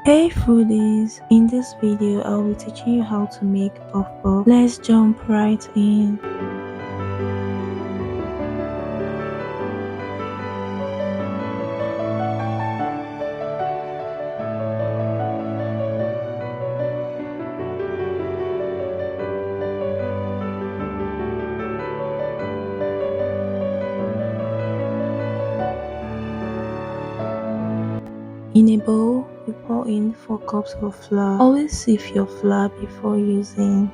Hey foodies, in this video I'll be teaching you how to make puff puff. Let's jump right in. In a bowl, you pour in 4 cups of flour. Always sieve your flour before using.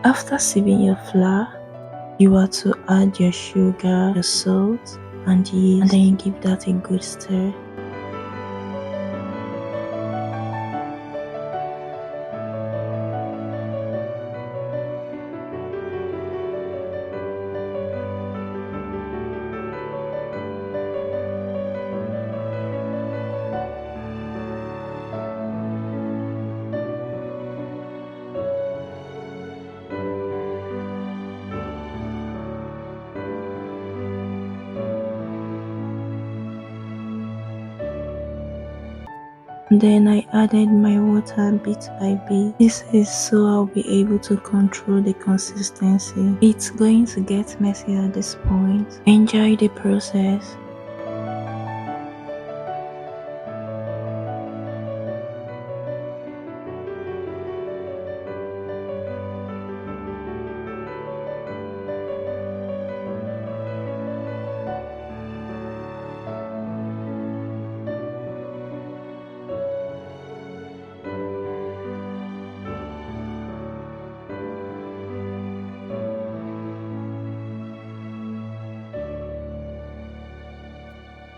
After sieving your flour, you are to add your sugar, your salt, and yeast, and then you give that a good stir. Then I added my water bit by bit. This is so I'll be able to control the consistency. It's going to get messy at this point. Enjoy the process.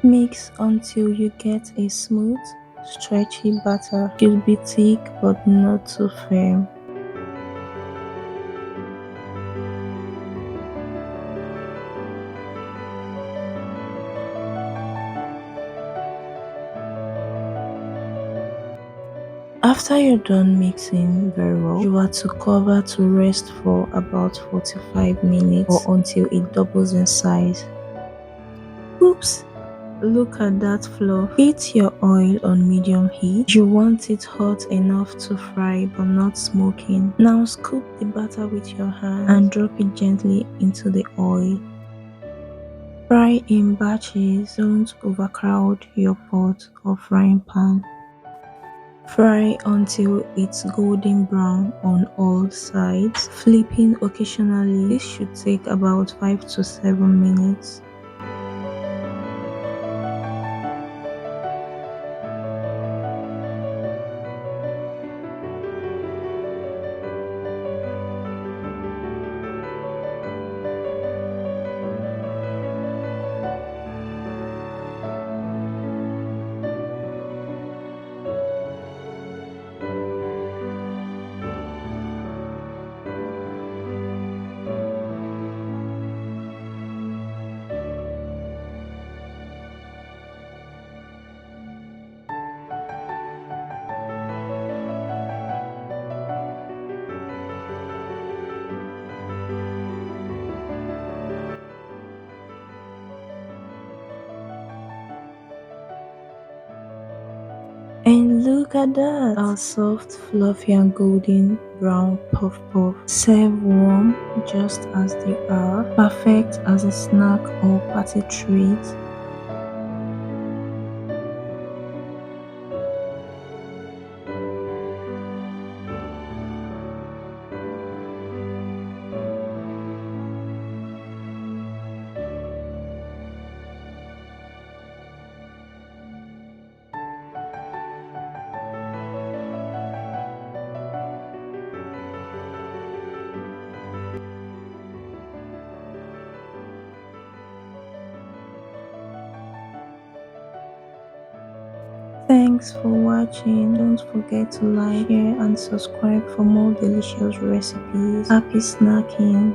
Mix until you get a smooth, stretchy batter. It should be thick but not too firm. After you're done mixing very well, you are to cover to rest for about 45 minutes or until it doubles in size. Oops! Look at that flour. Heat your oil on medium heat. You want it hot enough to fry but not smoking. Now scoop the batter with your hand and drop it gently into the oil. Fry in batches. Don't overcrowd your pot or frying pan. Fry until it's golden brown on all sides, flipping occasionally. This should take about 5 to 7 minutes. And look at that! Our soft, fluffy and golden brown puff puff. Serve warm just as they are. Perfect as a snack or party treat. Thanks for watching. Don't forget to like, share and subscribe for more delicious recipes. Happy snacking!